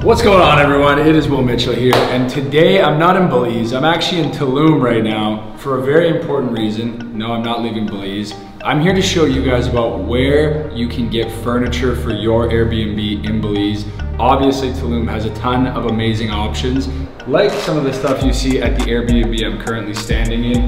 What's going on, everyone? It is Will Mitchell here, and today I'm not in Belize. I'm actually in Tulum right now for a very important reason. No, I'm not leaving Belize. I'm here to show you guys about where you can get furniture for your Airbnb in Belize. Obviously, Tulum has a ton of amazing options, like some of the stuff you see at the Airbnb I'm currently standing in.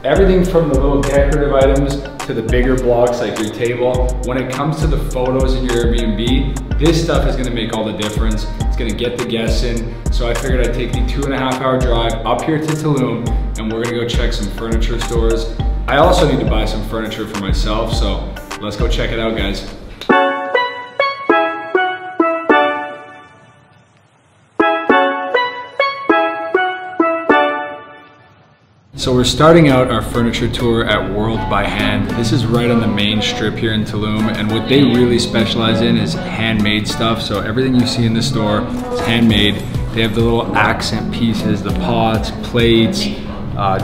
Everything from the little decorative items to the bigger blocks like your table. When it comes to the photos in your Airbnb, this stuff is gonna make all the difference. It's gonna get the guests in. So I figured I'd take the 2.5-hour drive up here to Tulum, and we're gonna go check some furniture stores. I also need to buy some furniture for myself, so let's go check it out, guys. So we're starting out our furniture tour at World by Hand. This is right on the main strip here in Tulum, and what they really specialize in is handmade stuff. So everything you see in the store is handmade. They have the little accent pieces, the pots, plates,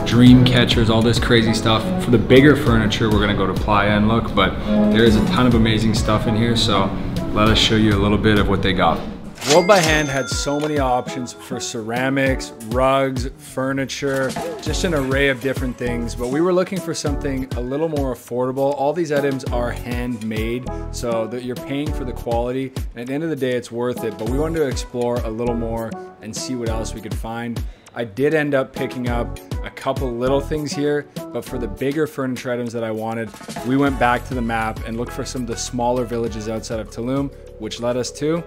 dream catchers, all this crazy stuff. For the bigger furniture, we're gonna go to Playa and look, but there is a ton of amazing stuff in here, so let us show you a little bit of what they got. World by Hand had so many options for ceramics, rugs, furniture, just an array of different things, but we were looking for something a little more affordable. All these items are handmade, so that you're paying for the quality, and at the end of the day, it's worth it, but we wanted to explore a little more and see what else we could find. I did end up picking up a couple little things here, but for the bigger furniture items that I wanted, we went back to the map and looked for some of the smaller villages outside of Tulum, which led us to.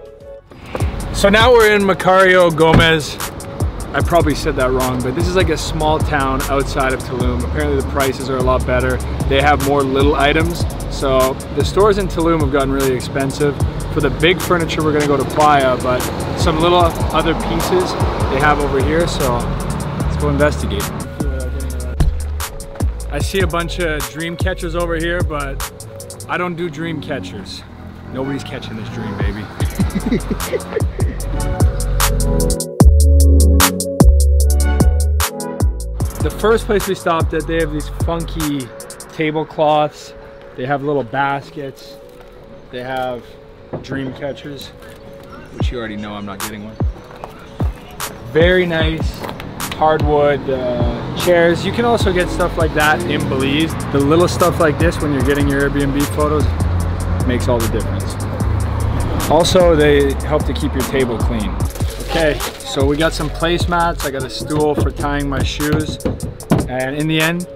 So now we're in Macario Gomez. I probably said that wrong, but this is like a small town outside of Tulum. Apparently the prices are a lot better. They have more little items. So the stores in Tulum have gotten really expensive. For the big furniture, we're gonna go to Playa, but some little other pieces they have over here, so let's go investigate. I see a bunch of dream catchers over here, but I don't do dream catchers. Nobody's catching this dream, baby. The first place we stopped at, they have these funky tablecloths. They have little baskets. They have dream catchers, which you already know I'm not getting one. Very nice hardwood chairs. You can also get stuff like that in Belize. The little stuff like this when you're getting your Airbnb photos makes all the difference. Also, they help to keep your table clean. Okay, so we got some placemats. I got a stool for tying my shoes. And in the end,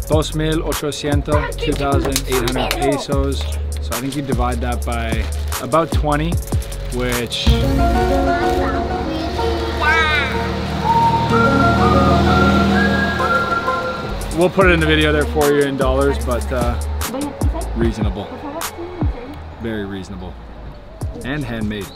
2,800 pesos. So I think you divide that by about 20, which... We'll put it in the video there for you in dollars, but reasonable. Very reasonable. And handmade.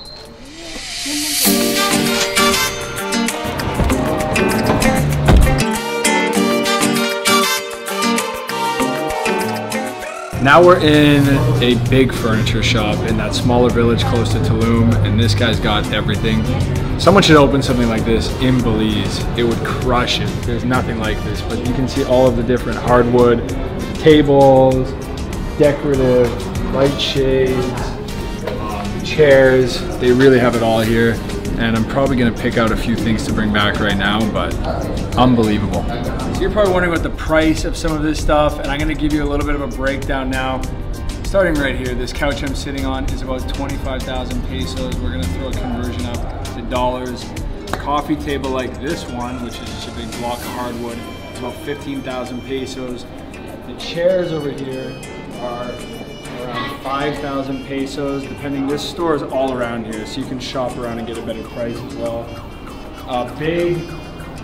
Now we're in a big furniture shop in that smaller village close to Tulum, and this guy's got everything. Someone should open something like this in Belize. It would crush it. There's nothing like this, but you can see all of the different hardwood tables, decorative light shades, chairs. They really have it all here, and I'm probably gonna pick out a few things to bring back right now, but unbelievable. So you're probably wondering about the price of some of this stuff, and I'm gonna give you a little bit of a breakdown now. Starting right here, this couch I'm sitting on is about 25,000 pesos. We're gonna throw a conversion up to dollars. A coffee table like this one, which is just a big block of hardwood, is about 15,000 pesos. The chairs over here are around 5,000 pesos, depending. This store is all around here, so you can shop around and get a better price as well. Big,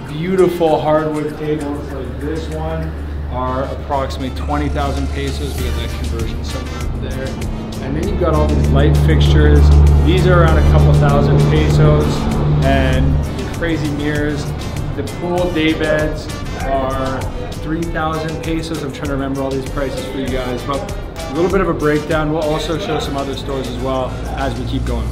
beautiful hardwood tables like this one are approximately 20,000 pesos. We got that conversion somewhere up there. And then you've got all these light fixtures. These are around a couple thousand pesos. And the crazy mirrors. The pool day beds are 3,000 pesos. I'm trying to remember all these prices for you guys, but a little bit of a breakdown. We'll also show some other stores as well as we keep going.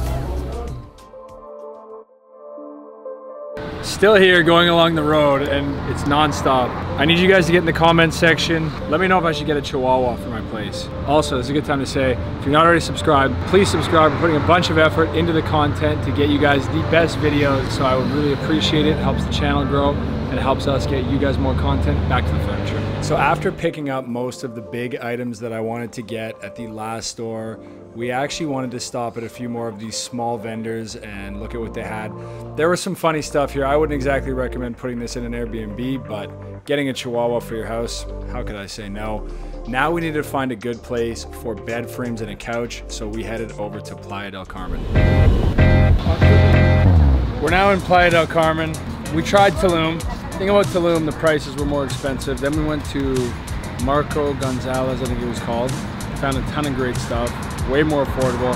Still here going along the road and it's non-stop. I need you guys to get in the comments section. Let me know if I should get a Chihuahua for my place. Also, this is a good time to say, if you're not already subscribed, please subscribe. We're putting a bunch of effort into the content to get you guys the best videos, so I would really appreciate it. It helps the channel grow and it helps us get you guys more content. Back to the furniture. So after picking up most of the big items that I wanted to get at the last store, we actually wanted to stop at a few more of these small vendors and look at what they had. There was some funny stuff here. I wouldn't exactly recommend putting this in an Airbnb, but getting a Chihuahua for your house, how could I say no? Now we needed to find a good place for bed frames and a couch, so we headed over to Playa del Carmen. We're now in Playa del Carmen. We tried Tulum. The thing about Tulum, the prices were more expensive. Then we went to Macario Gomez, I think it was called. Found a ton of great stuff, way more affordable.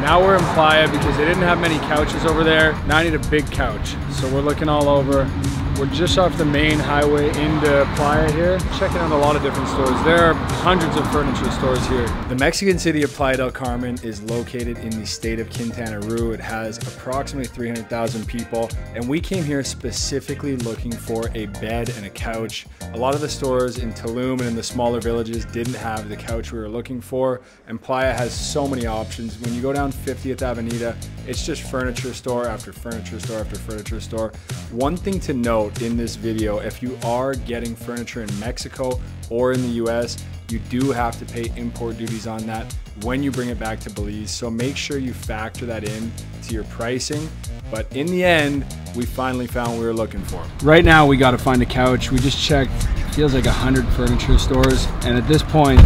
Now we're in Playa because they didn't have many couches over there. Now I need a big couch. So we're looking all over. We're just off the main highway into Playa here, checking out a lot of different stores. There are hundreds of furniture stores here. The Mexican city of Playa del Carmen is located in the state of Quintana Roo. It has approximately 300,000 people, and we came here specifically looking for a bed and a couch. A lot of the stores in Tulum and in the smaller villages didn't have the couch we were looking for, and Playa has so many options. When you go down 50th Avenida, it's just furniture store after furniture store after furniture store. One thing to note in this video, if you are getting furniture in Mexico or in the US, you do have to pay import duties on that when you bring it back to Belize. So make sure you factor that in to your pricing. But in the end, we finally found what we were looking for. Right now, we got to find a couch. We just checked, feels like 100 furniture stores. And at this point,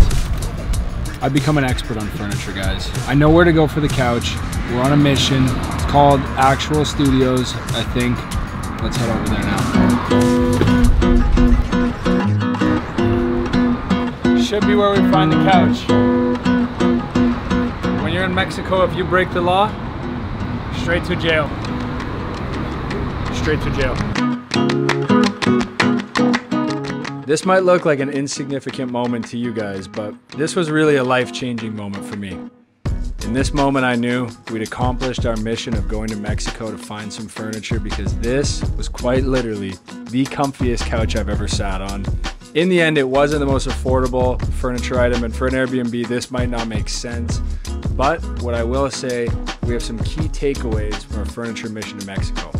I've become an expert on furniture, guys. I know where to go for the couch. We're on a mission. It's called Actual Studios, I think. Let's head over there now. Should be where we find the couch. When you're in Mexico, if you break the law, straight to jail. Straight to jail. This might look like an insignificant moment to you guys, but this was really a life-changing moment for me. In this moment, I knew we'd accomplished our mission of going to Mexico to find some furniture, because this was quite literally the comfiest couch I've ever sat on. In the end, it wasn't the most affordable furniture item, and for an Airbnb, this might not make sense. But what I will say, we have some key takeaways from our furniture mission to Mexico.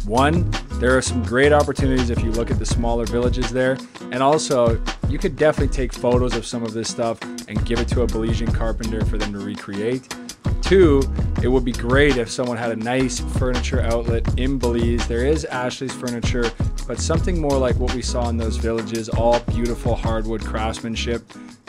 One, there are some great opportunities if you look at the smaller villages there, and also you could definitely take photos of some of this stuff and give it to a Belizean carpenter for them to recreate. Two, it would be great if someone had a nice furniture outlet in Belize. There is Ashley's Furniture, but something more like what we saw in those villages, all beautiful hardwood craftsmanship.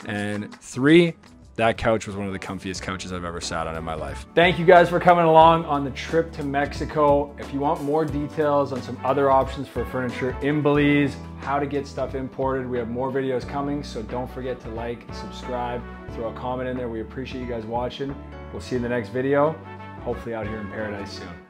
And three, that couch was one of the comfiest couches I've ever sat on in my life. Thank you guys for coming along on the trip to Mexico. If you want more details on some other options for furniture in Belize, how to get stuff imported, we have more videos coming, so don't forget to like, subscribe, throw a comment in there. We appreciate you guys watching. We'll see you in the next video, hopefully out here in paradise soon.